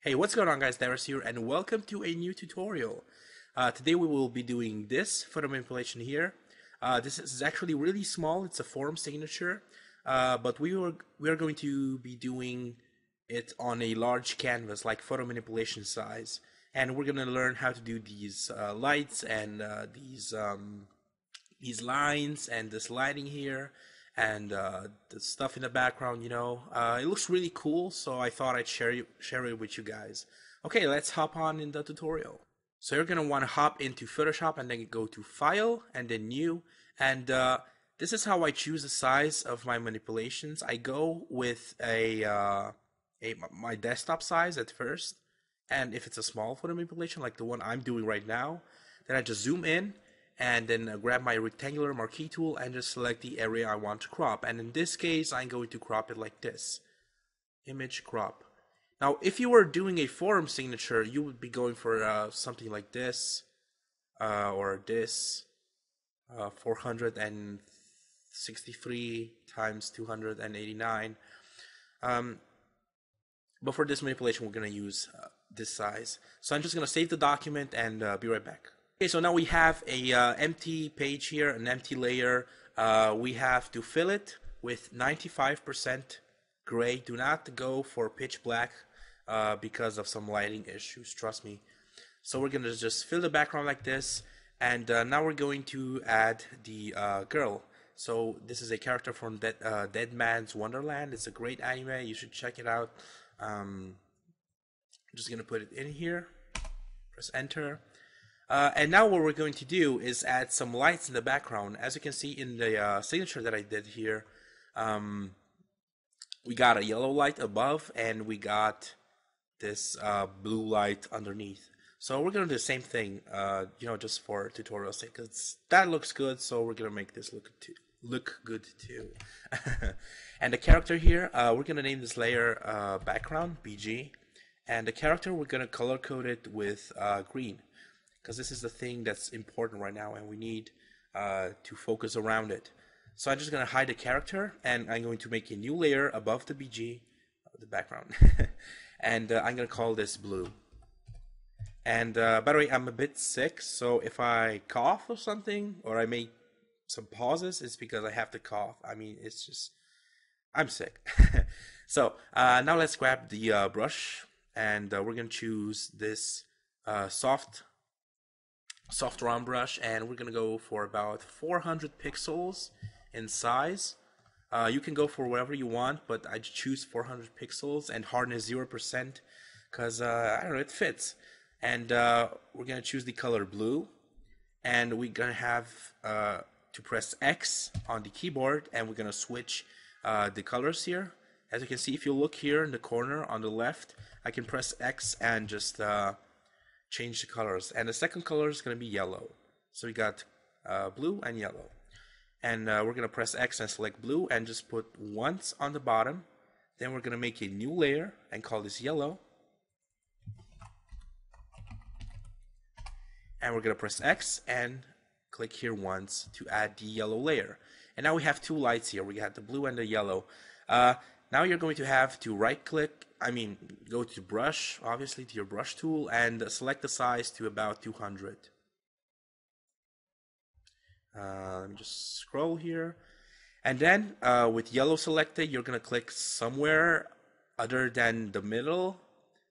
Hey, what's going on guys, Darius here, and welcome to a new tutorial. Today we will be doing this photo manipulation here. This is actually really small, it's a form signature, but we are going to be doing it on a large canvas, like photo manipulation size. And we're going to learn how to do these lights and these lines and this lighting here and the stuff in the background, it looks really cool, so I thought I'd share it with you guys. Okay, let's hop on in the tutorial. So you're gonna want to hop into Photoshop and then go to File and then New, and this is how I choose the size of my manipulations. I go with my desktop size at first, and if it's a small photo manipulation like the one I'm doing right now, then I just zoom in and then grab my rectangular marquee tool and just select the area I want to crop. And in this case, I'm going to crop it like this. Image crop. Now, if you were doing a form signature, you would be going for something like this, or this, 463 times 289. But for this manipulation, we're going to use this size. So I'm just going to save the document and be right back. Okay, so now we have a empty page here, an empty layer. We have to fill it with 95% gray. Do not go for pitch black because of some lighting issues, trust me. So we're going to just fill the background like this, and now we're going to add the girl. So this is a character from Dead Man's Wonderland. It's a great anime, you should check it out. I'm just going to put it in here, press enter. And now what we're going to do is add some lights in the background. As you can see in the signature that I did here, we got a yellow light above and we got this blue light underneath. So we're going to do the same thing, just for tutorial sake, because that looks good, so we're going to make this look good too. And the character here, we're going to name this layer background, BG. And the character, we're going to color code it with green, because this is the thing that's important right now and we need to focus around it. So I'm just going to hide the character and I'm going to make a new layer above the BG, the background. And I'm going to call this blue. And by the way, I'm a bit sick, so if I cough or something, or I make some pauses, it's because I have to cough. I mean, it's just, I'm sick. So now let's grab the brush, and we're going to choose this soft round brush, and we're gonna go for about 400 pixels in size. You can go for whatever you want, but I choose 400 pixels and hardness 0% because I don't know, it fits. And we're gonna choose the color blue, and we're gonna have to press X on the keyboard, and we're gonna switch the colors here. As you can see, if you look here in the corner on the left, I can press X and just change the colors, and the second color is going to be yellow. So we got blue and yellow, and we're going to press X and select blue and just put once on the bottom. Then we're going to make a new layer and call this yellow, and we're going to press X and click here once to add the yellow layer. And now we have two lights here. We got the blue and the yellow. Now you're going to have to go to brush, obviously to your brush tool, and select the size to about 200. Let me just scroll here. And then with yellow selected, you're going to click somewhere other than the middle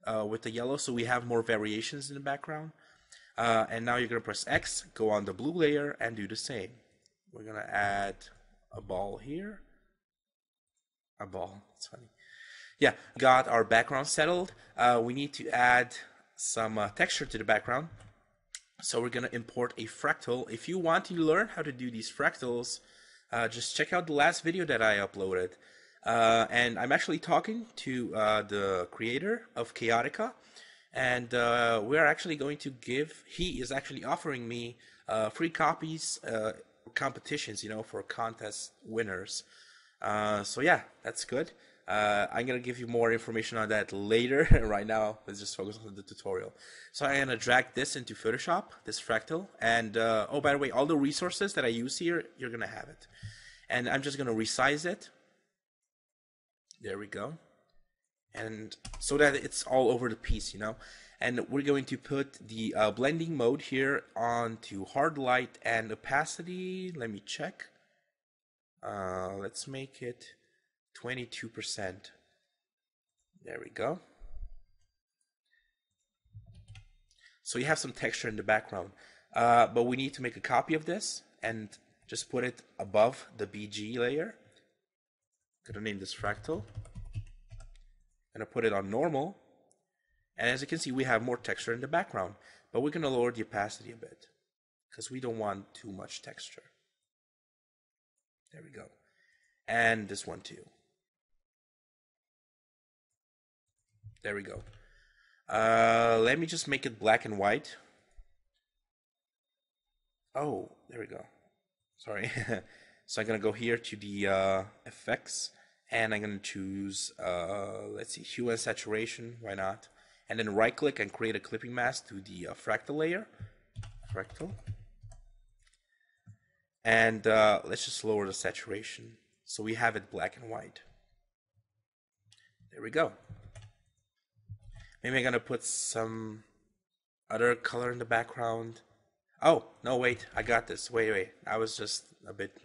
with the yellow, so we have more variations in the background. And now you're going to press X, go on the blue layer, and do the same. We're going to add a ball here. A ball, it's funny. Yeah, got our background settled. We need to add some texture to the background. So we're going to import a fractal. If you want to learn how to do these fractals, just check out the last video that I uploaded. And I'm actually talking to the creator of Chaotica. And we're actually going to he is actually offering me free copies, competitions, for contest winners. So yeah, that's good. I'm gonna give you more information on that later. Right now, let's just focus on the tutorial. So I'm gonna drag this into Photoshop, this fractal, and oh, by the way, all the resources that I use here, you're gonna have it. And I'm just gonna resize it. There we go. and so that it's all over the piece, you know. And we're going to put the blending mode here on to hard light and opacity. Let me check. Let's make it 22%. There we go. So you have some texture in the background, but we need to make a copy of this and just put it above the BG layer. I'm gonna name this fractal. I'm gonna put it on normal, and as you can see, we have more texture in the background, but we're gonna lower the opacity a bit because we don't want too much texture. There we go. And this one too. There we go. Let me just make it black and white. Oh, there we go. Sorry. So I'm gonna go here to the effects, and I'm gonna choose let's see, hue and saturation. Why not? And then right click and create a clipping mask to the fractal layer. Fractal. And let's just lower the saturation so we have it black and white. There we go. Maybe I'm gonna put some other color in the background. Oh, no, wait, I got this. Wait, I was just a bit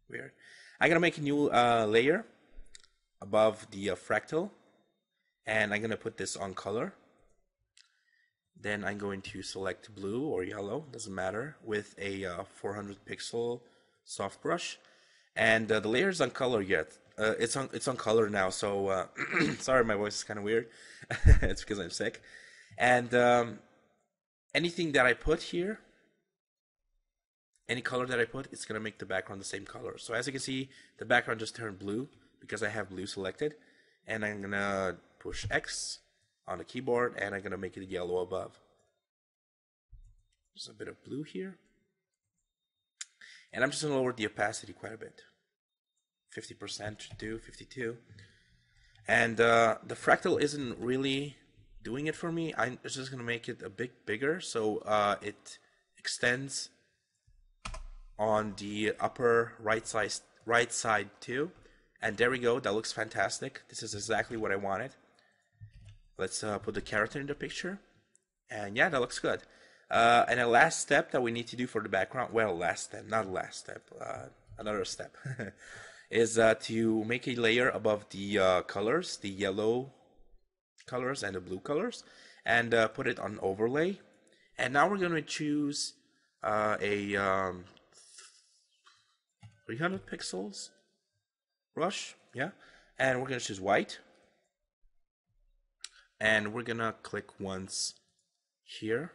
weird. I'm gonna make a new layer above the fractal, and I'm gonna put this on color. Then I'm going to select blue or yellow, doesn't matter, with a 400 pixel soft brush. And the layer is on color yet. It's on color now, so sorry, my voice is kind of weird. It's because I'm sick. And anything that I put here, any color that I put, it's gonna make the background the same color. So as you can see, the background just turned blue because I have blue selected. And I'm gonna push X on the keyboard, and I'm gonna make it yellow above. There's a bit of blue here. And I'm just gonna lower the opacity quite a bit. 50% should do, 52. And the fractal isn't really doing it for me. I'm just gonna make it a bit bigger so it extends on the upper right side too. And there we go, that looks fantastic. This is exactly what I wanted. Let's put the character in the picture. And yeah, that looks good. And the last step that we need to do for the background, well, another step, is to make a layer above the colors, the yellow colors and the blue colors, and put it on overlay. And now we're going to choose a 300 pixels brush, yeah, and we're going to choose white. And we're gonna click once here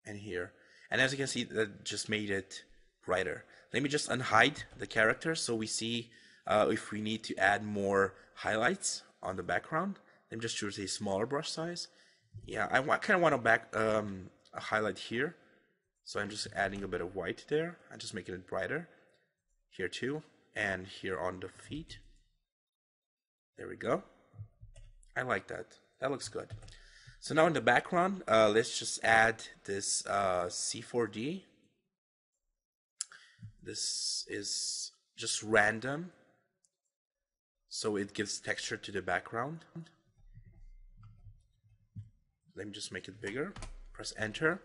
and here. And as you can see, that just made it brighter. Let me just unhide the character so we see if we need to add more highlights on the background. Let me just choose a smaller brush size. Yeah, I kind of want a highlight here. So I'm just adding a bit of white there. I'm just making it brighter. Here too, and here on the feet. There we go. I like that. That looks good. So now in the background, let's just add this C4D. This is just random, so it gives texture to the background. Let me just make it bigger. Press enter.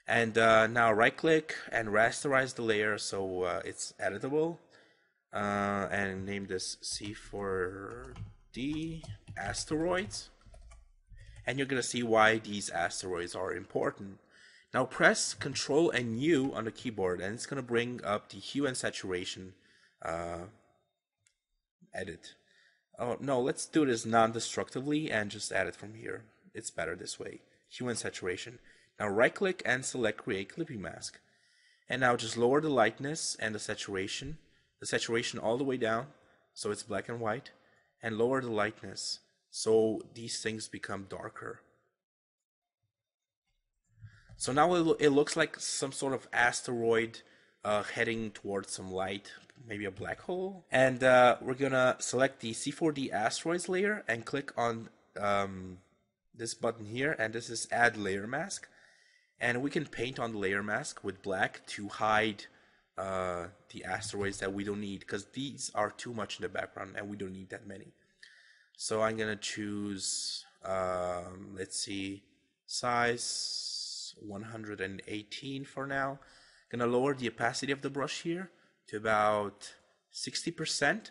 And now right click and rasterize the layer so it's editable. And name this C4D Asteroids. And you're going to see why these asteroids are important. Now press Ctrl and U on the keyboard, and it's going to bring up the hue and saturation edit. Oh no, let's do this non-destructively and just add it from here. It's better this way. Hue and saturation. Now right click and select create clipping mask. And now just lower the lightness and the saturation all the way down so it's black and white, and lower the lightness so these things become darker. So now it looks like some sort of asteroid heading towards some light, maybe a black hole. And we're gonna select the C4D asteroids layer and click on this button here, and this is add layer mask. And we can paint on the layer mask with black to hide the asteroids that we don't need, because these are too much in the background and we don't need that many. So I'm gonna choose, let's see, size 118 for now. Gonna lower the opacity of the brush here to about 60%,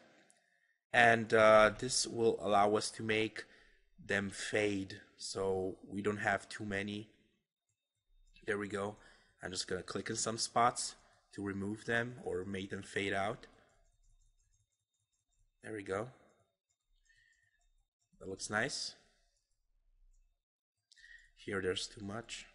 and this will allow us to make them fade, so we don't have too many. There we go. I'm just gonna click in some spots to remove them or make them fade out. There we go. That looks nice. Here there's too much.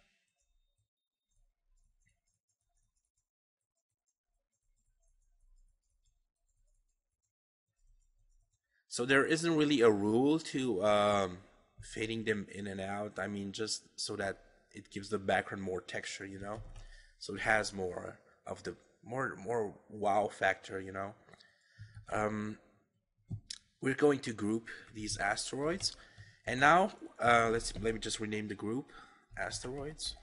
So there isn't really a rule to fading them in and out. I mean, just so that it gives the background more texture, you know? So it has more of the more wow factor, you know? Um, we're going to group these asteroids. And now, let me just rename the group asteroids.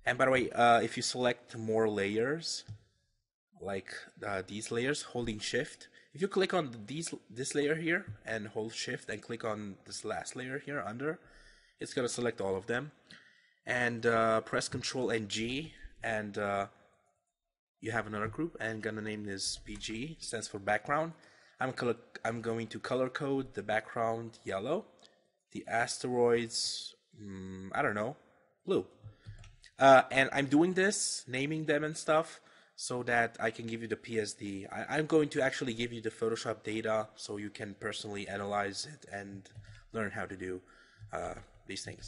And by the way, if you select more layers, like these layers, holding shift, if you click on this layer here and hold shift and click on this last layer here under, it's gonna select all of them. And press Control and G, and you have another group. And gonna name this BG, stands for background. I'm going to color code the background yellow, the asteroids, I don't know, blue. And I'm doing this, naming them and stuff, so that I can give you the PSD. I'm going to actually give you the Photoshop data so you can personally analyze it and learn how to do these things.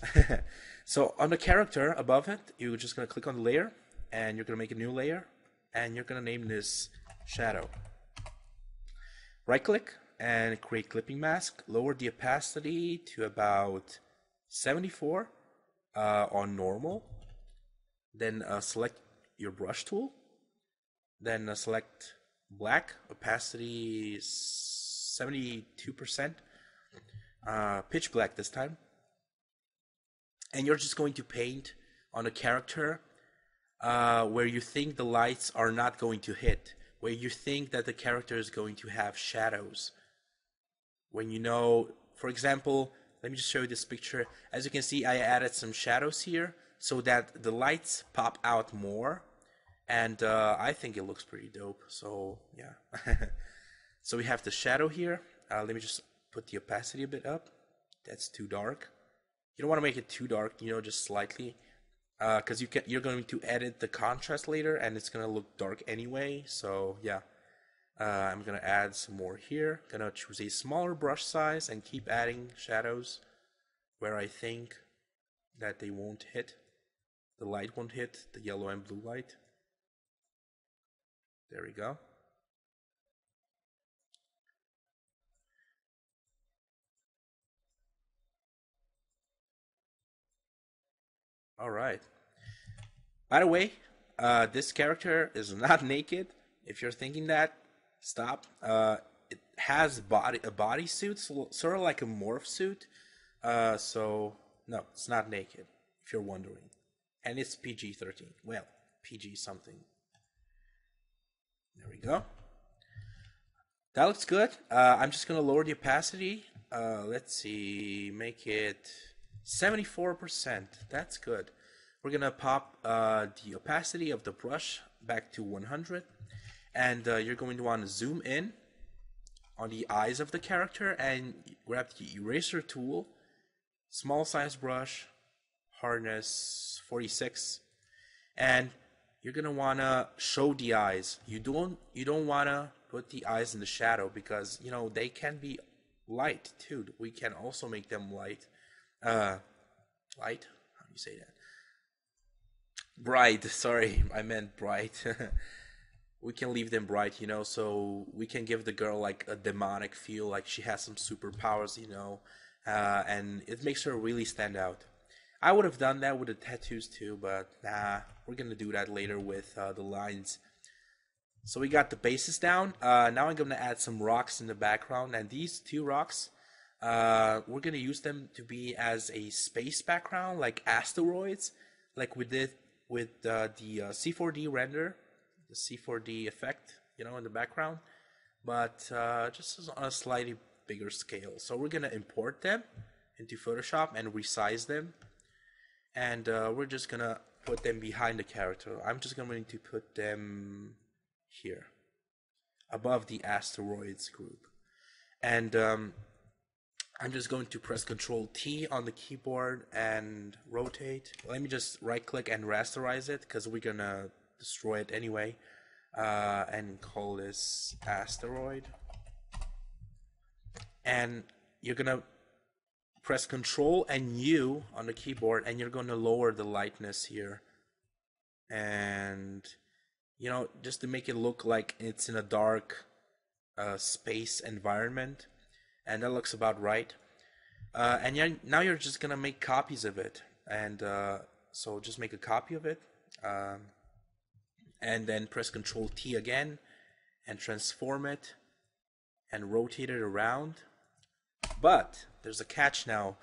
So on the character above it, you're just going to click on the layer, and you're going to make a new layer, and you're going to name this shadow. Right click and create clipping mask. Lower the opacity to about 74 on normal. Then select your brush tool. Then select black, opacity 72%, pitch black this time. And you're just going to paint on a character where you think the lights are not going to hit, where you think that the character is going to have shadows. When you know, for example, let me just show you this picture. As you can see, I added some shadows here so that the lights pop out more, and I think it looks pretty dope. So yeah. So we have the shadow here. Let me just put the opacity a bit up. That's too dark. You don't want to make it too dark, you know, just slightly, because you're going to edit the contrast later, and it's gonna look dark anyway. So yeah, I'm gonna add some more here. Gonna choose a smaller brush size and keep adding shadows where I think that they won't hit. The light won't hit the yellow and blue light. There we go. All right. By the way, this character is not naked. If you're thinking that, stop. It has a bodysuit, sort of like a morph suit. So no, it's not naked. If you're wondering, and it's PG-13. Well, PG something. There we go. That looks good. I'm just gonna lower the opacity. Let's see, make it 74%. That's good. We're gonna pop the opacity of the brush back to 100, and you're going to want to zoom in on the eyes of the character and grab the eraser tool, small size brush, hardness 46, and you're gonna wanna show the eyes. You don't wanna put the eyes in the shadow, because you know they can be light too. We can also make them light. Light? How do you say that? Bright. Sorry, I meant bright. We can leave them bright, you know, so we can give the girl like a demonic feel, like she has some superpowers, you know, and it makes her really stand out. I would have done that with the tattoos too, but nah, we're gonna do that later with the lines. So we got the bases down. Now I'm gonna add some rocks in the background, and these two rocks, we're gonna use them to be as a space background, like asteroids, like we did with the C4D render, the C4D effect, you know, in the background, but just on a slightly bigger scale. So we're gonna import them into Photoshop and resize them, and we're just gonna put them behind the character. I'm just going to put them here, above the asteroids group, and I'm just going to press Control T on the keyboard and rotate. Let me just right click and rasterize it because we're gonna destroy it anyway, and call this Asteroid. And you're gonna press Control and U on the keyboard, and you're gonna lower the lightness here, and you know, just to make it look like it's in a dark space environment. And that looks about right. And now you're just gonna make copies of it, and so just make a copy of it, and then press Control T again and transform it and rotate it around. But there's a catch now.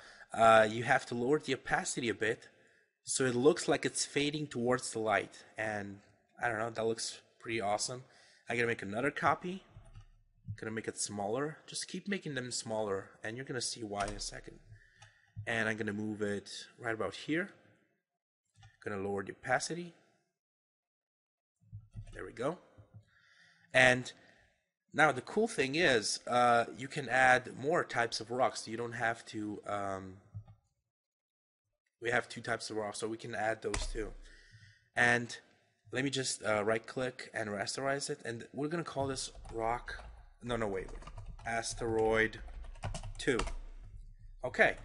You have to lower the opacity a bit so it looks like it's fading towards the light, and I don't know, that looks pretty awesome. I'm gonna make another copy. Gonna make it smaller. Just keep making them smaller, and you're gonna see why in a second. And I'm gonna move it right about here. Gonna lower the opacity. There we go. And now the cool thing is, you can add more types of rocks. You don't have to. We have 2 types of rocks, so we can add those too. And let me just right-click and rasterize it, and we're gonna call this rock. No, wait. Asteroid 2. Okay.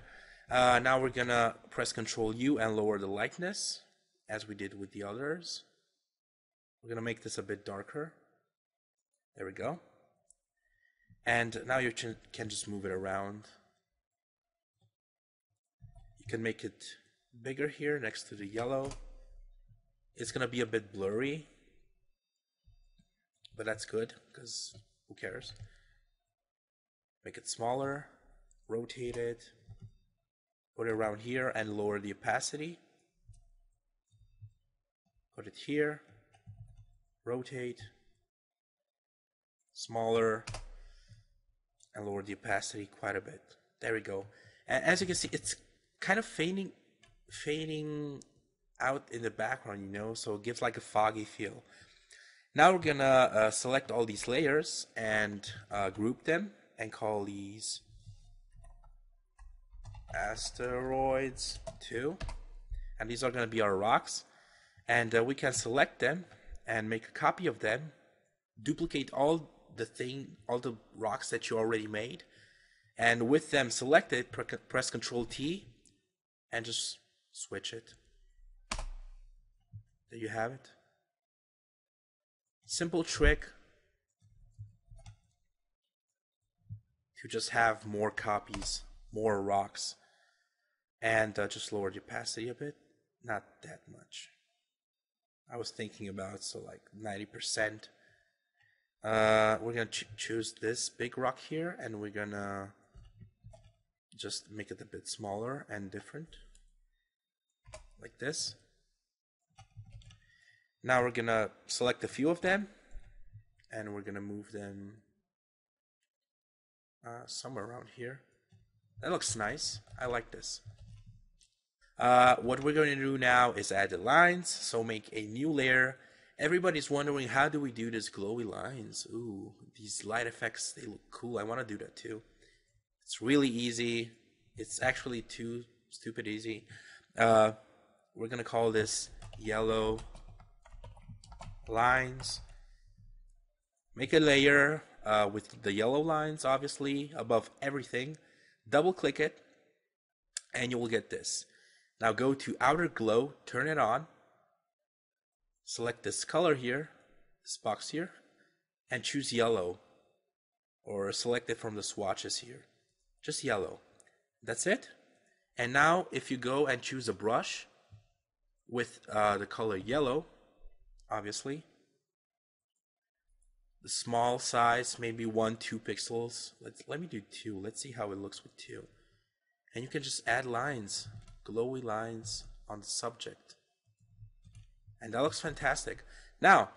Now we're gonna press Control U and lower the lightness, as we did with the others. We're gonna make this a bit darker. There we go. And now you can just move it around. You can make it bigger here next to the yellow. It's gonna be a bit blurry, but that's good because who cares? Make it smaller, rotate it, put it around here and lower the opacity. Put it here, rotate, smaller, and lower the opacity quite a bit. There we go. And as you can see, it's kind of fading out in the background, you know, so it gives like a foggy feel. Now we're gonna select all these layers and group them and call these Asteroids 2. And these are gonna be our rocks. And we can select them and make a copy of them, duplicate all the rocks that you already made, and with them selected, press Control T and just switch it. There you have it. Simple trick to just have more copies, more rocks, and just lower the opacity a bit. Not that much. I was thinking about, so like 90%. We're gonna choose this big rock here, and we're gonna just make it a bit smaller and different, like this. Now we're gonna select a few of them, and we're gonna move them somewhere around here. That looks nice. I like this. What we're going to do now is add the lines. So make a new layer. Everybody's wondering, how do we do this glowy lines? Ooh, these light effects, they look cool. I want to do that too. It's really easy. It's actually too stupid easy. We're going to call this yellow lines. Make a layer with the yellow lines, obviously, above everything. Double click it, and you will get this. Now go to outer glow, turn it on, select this color here, this box here, and choose yellow, or select it from the swatches here. Just yellow. That's it. And now if you go and choose a brush with the color yellow, obviously, the small size, maybe 1-2 pixels. Let me do 2. Let's see how it looks with 2. And you can just add lines, glowy lines on the subject, and that looks fantastic. Now,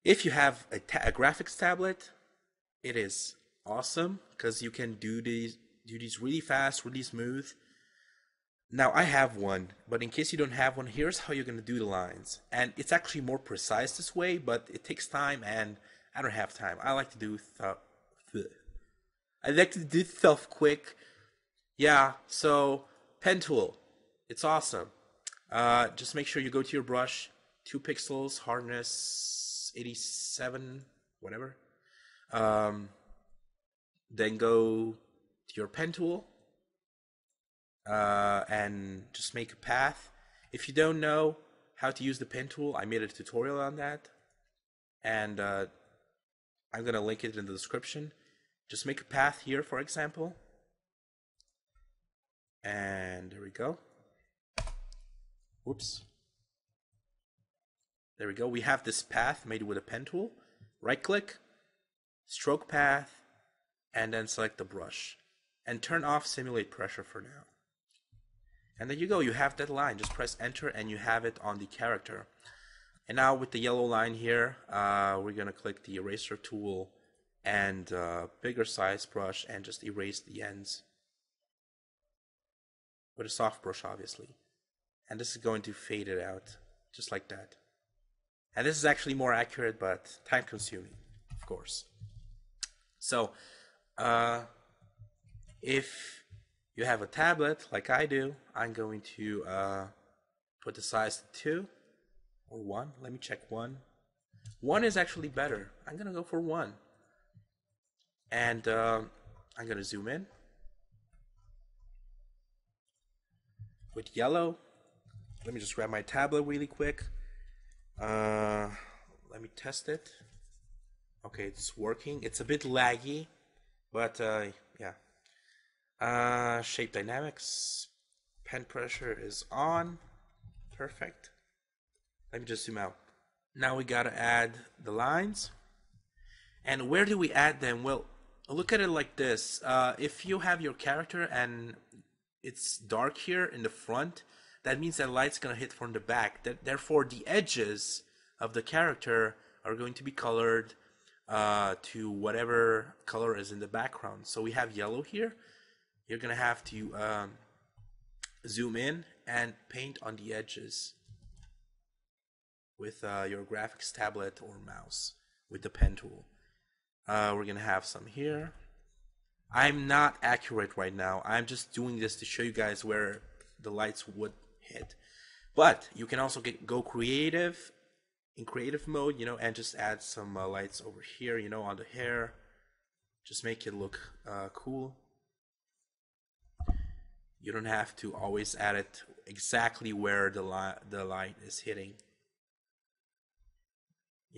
if you have a graphics tablet, it is awesome because you can do these really fast, really smooth. Now I have one, but in case you don't have one, here's how you're gonna do the lines. And it's actually more precise this way, but it takes time and I don't have time. I like to do stuff quick. Yeah, so pen tool. It's awesome. Just make sure you go to your brush, 2 pixels, hardness 87, whatever. Um, then go to your pen tool and just make a path. If you don't know how to use the pen tool, I made a tutorial on that, and I'm gonna link it in the description. Just make a path here, for example, and there we go. Whoops. There we go. We have this path made with a pen tool. Right click, stroke path, and then select the brush. And turn off simulate pressure for now. And there you go. You have that line. Just press enter and you have it on the character. And now with the yellow line here, we're going to click the eraser tool and bigger size brush and just erase the ends. With a soft brush, obviously. And this is going to fade it out, just like that. And this is actually more accurate, but time consuming, of course. So, if you have a tablet, like I do, I'm going to put the size to 2 or 1. Let me check 1. 1 is actually better. I'm going to go for 1. And I'm going to zoom in. With yellow, let me just grab my tablet really quick. Let me test it. Okay, it's working. It's a bit laggy, but yeah. Shape dynamics. Pen pressure is on. Perfect. Let me just zoom out. Now we gotta add the lines. And where do we add them? Well, look at it like this. If you have your character and it's dark here in the front, that means that light's gonna hit from the back. Therefore, the edges of the character are going to be colored to whatever color is in the background. So we have yellow here. You're gonna have to zoom in and paint on the edges with your graphics tablet or mouse with the pen tool. We're gonna have some here. I'm not accurate right now. I'm just doing this to show you guys where the lights would hit. But you can also go creative in creative mode, and just add some lights over here, on the hair. Just make it look cool. You don't have to always add it exactly where the light is hitting.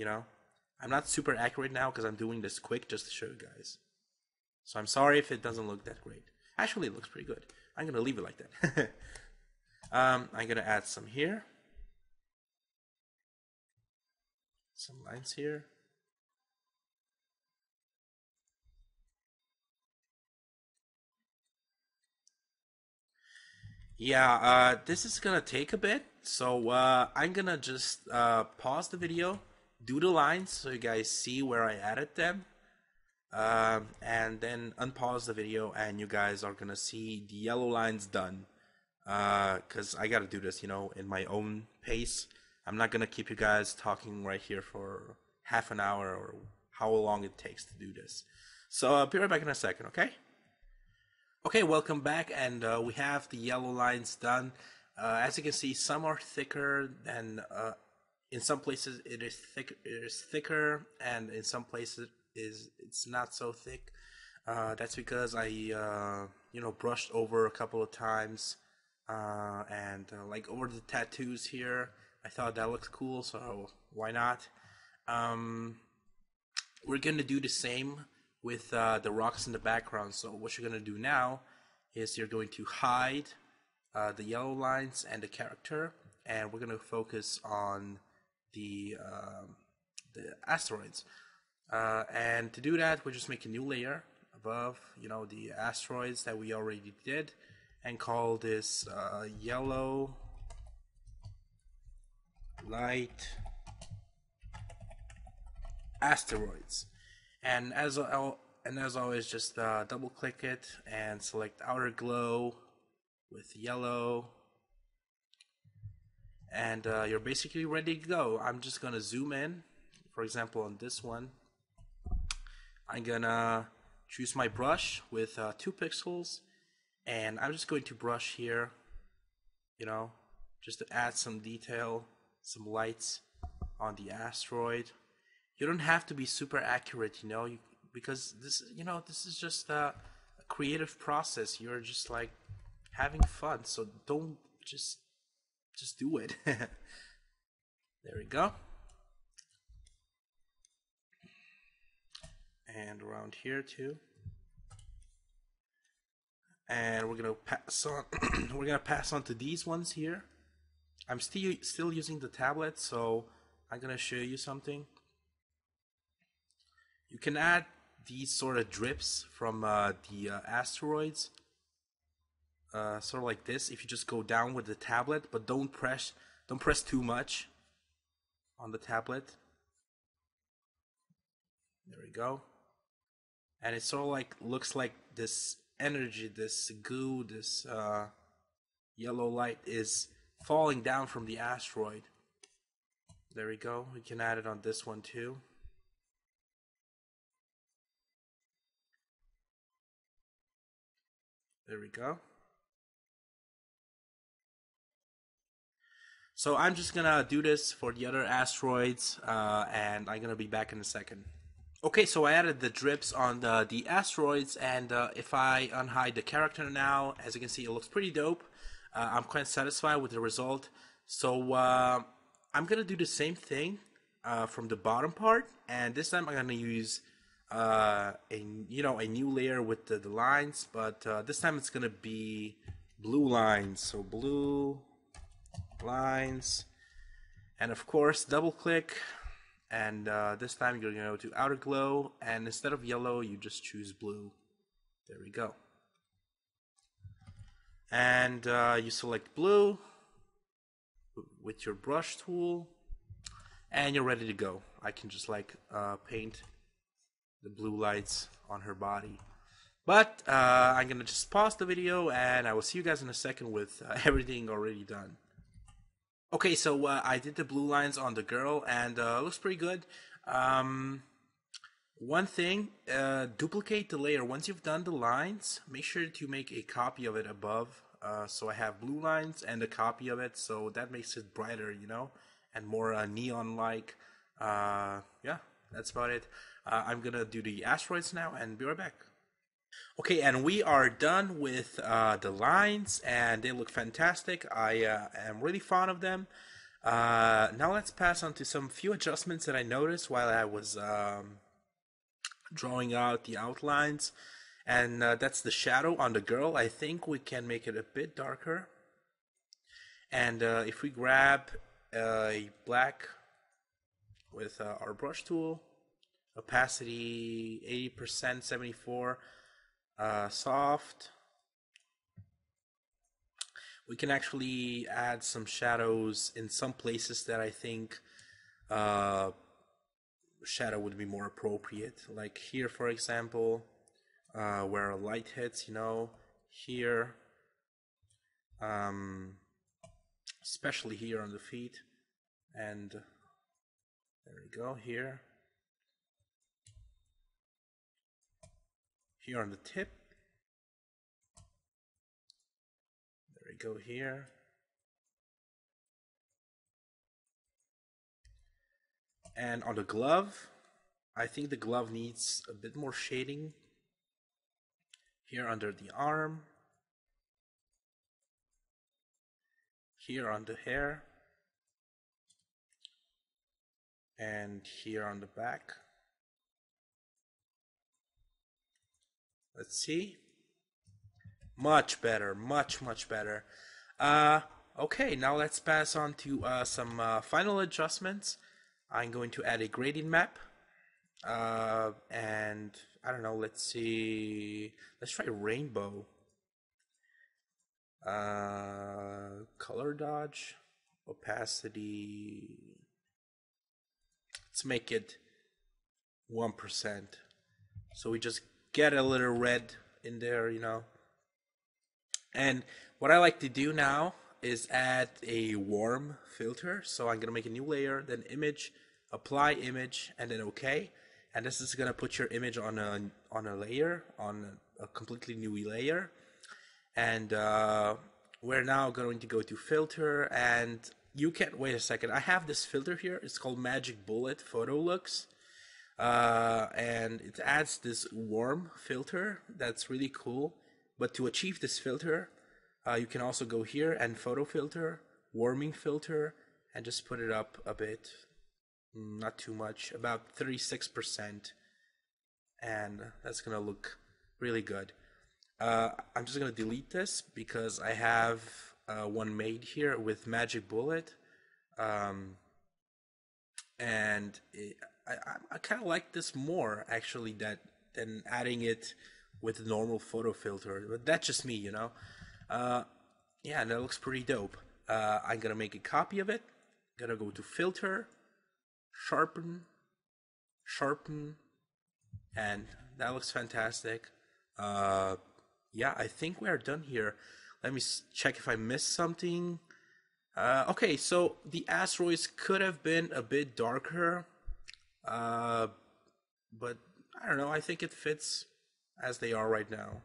I'm not super accurate now because I'm doing this quick just to show you guys. So I'm sorry if it doesn't look that great. Actually, it looks pretty good. I'm going to leave it like that. I'm going to add some here. Some lines here. Yeah, this is going to take a bit. So I'm going to just pause the video, do the lines so you guys see where I added them. And then unpause the video and you guys are gonna see the yellow lines done, because I gotta do this in my own pace. I'm not gonna keep you guys talking right here for half an hour or how long it takes to do this. So I'll be right back in a second. Okay, welcome back, and we have the yellow lines done. As you can see, some are thicker than in some places it is thicker, and in some places it's not so thick. That's because I brushed over a couple of times, and like over the tattoos here, I thought that looked cool, so why not? We're gonna do the same with the rocks in the background. So what you're gonna do now is you're going to hide the yellow lines and the character, and we're gonna focus on the asteroids. And to do that, we'll just make a new layer above, the asteroids that we already did, and call this yellow light asteroids. And as And as always, just double click it and select outer glow with yellow, and you're basically ready to go. I'm just gonna zoom in. For example, on this one, I'm gonna choose my brush with 2 pixels, and I'm just going to brush here, you know, just to add some detail, some lights on the asteroid. You don't have to be super accurate, because this is just a creative process. You're just like having fun, so don't just do it. There we go. And around here too. And we're gonna pass on. We're gonna pass on to these ones here. I'm still using the tablet, so I'm gonna show you something. You can add these sort of drips from the asteroids, sort of like this. If you just go down with the tablet, but don't press too much on the tablet. There we go. And it sort of like looks like this energy, this goo, this yellow light is falling down from the asteroid. There we go. We can add it on this one too. There we go. So I'm just gonna do this for the other asteroids, and I'm gonna be back in a second. Okay, so I added the drips on the asteroids, and if I unhide the character now, as you can see, it looks pretty dope. I'm quite satisfied with the result. So I'm gonna do the same thing from the bottom part, and this time I'm gonna use a new layer with the lines, but this time it's gonna be blue lines. So blue lines, and of course double click. And this time you're going to go to outer glow, and instead of yellow, you just choose blue. There we go. And you select blue with your brush tool, and you're ready to go. I can just like paint the blue lights on her body. But I'm going to just pause the video, and I will see you guys in a second with everything already done. Okay, so I did the blue lines on the girl, and it looks pretty good. One thing, duplicate the layer. Once you've done the lines, make sure to make a copy of it above. So I have blue lines and a copy of it, so that makes it brighter, and more neon-like. Yeah, that's about it. I'm gonna do the asteroids now, and be right back. Okay, and we are done with the lines, and they look fantastic. I am really fond of them. Now let's pass on to some few adjustments that I noticed while I was drawing out the outlines. And that's the shadow on the girl. I think we can make it a bit darker. And if we grab a black with our brush tool, opacity 80%, 74, soft, we can actually add some shadows in some places that I think shadow would be more appropriate, like here for example, where a light hits, here, especially here on the feet, and there we go, here on the tip. There we go here. And on the glove, I think the glove needs a bit more shading. Here under the arm. Here on the hair. And here on the back. Let's see. Much better, much better. Okay, now let's pass on to some final adjustments. I'm going to add a gradient map, and I don't know, let's see, let's try rainbow. Color dodge, opacity, let's make it 1%. So we just get a little red in there, And what I like to do now is add a warm filter. So I'm gonna make a new layer, then image, apply image, and then OK. And this is gonna put your image on a layer, on a completely new layer. And we're now going to go to filter, and you can wait a second. I have this filter here. It's called Magic Bullet Photo Looks. And it adds this warm filter that's really cool. But to achieve this filter, you can also go here and photo filter, warming filter, and just put it up a bit, not too much, about 36%, and that's gonna look really good. I'm just gonna delete this because I have one made here with Magic Bullet, and I kind of like this more actually than adding it with a normal photo filter. But that's just me, yeah, that looks pretty dope. I'm gonna make a copy of it. Gonna go to filter, sharpen, sharpen, and that looks fantastic. Yeah, I think we are done here. Let me check if I missed something. Okay, so the asteroids could have been a bit darker, but I don't know. I think it fits as they are right now.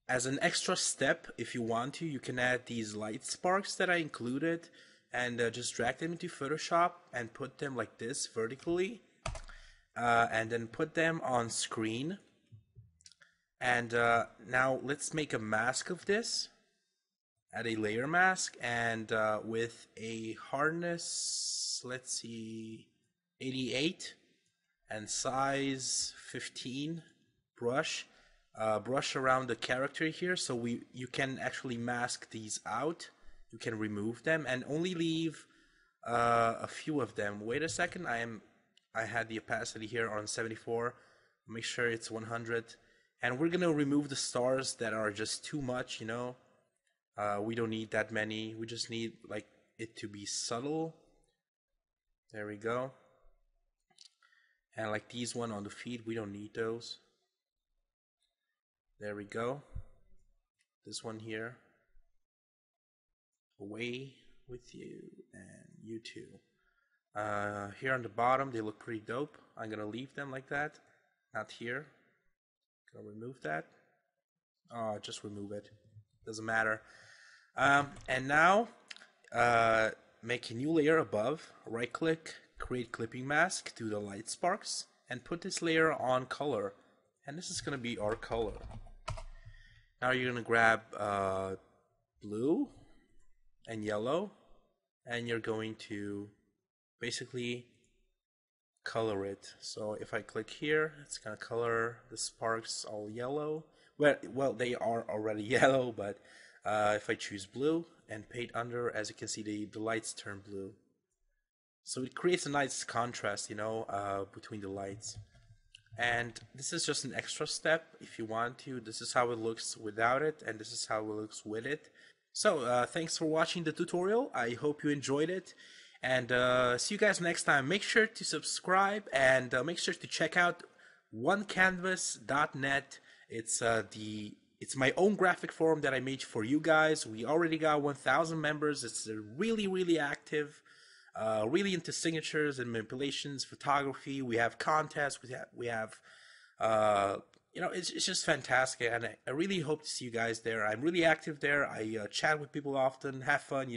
As an extra step, if you want to, you can add these light sparks that I included and just drag them into Photoshop and put them like this vertically, and then put them on screen. And now let's make a mask of this. Add a layer mask, and with a hardness, let's see, 88 and size 15 brush. Brush around the character here, so you can actually mask these out. You can remove them and only leave a few of them. Wait a second, I had the opacity here on 74. Make sure it's 100, and we're gonna remove the stars that are just too much. We don't need that many. We just need like it to be subtle. There we go. And like these one on the feet, we don't need those. There we go. This one here. Away with you, and you too. Here on the bottom, they look pretty dope. I'm gonna leave them like that. Not here. Gonna remove that. Oh, just remove it. Doesn't matter. And now, make a new layer above. Right click, create clipping mask, do the light sparks, and put this layer on color. And this is gonna be our color. Now you're gonna grab blue and yellow, and you're going to basically color it. So if I click here, it's gonna color the sparks all yellow. Well, they are already yellow, but if I choose blue and paint under, as you can see, the lights turn blue. So it creates a nice contrast, between the lights. And this is just an extra step if you want to. This is how it looks without it, and this is how it looks with it. So thanks for watching the tutorial. I hope you enjoyed it, and see you guys next time. Make sure to subscribe, and make sure to check out onecanvas.net. It's my own graphic forum that I made for you guys. We already got 1,000 members. It's really, really active. Really into signatures and manipulations, photography. We have contests. We have it's just fantastic, and I really hope to see you guys there. I'm really active there. I chat with people often, have fun.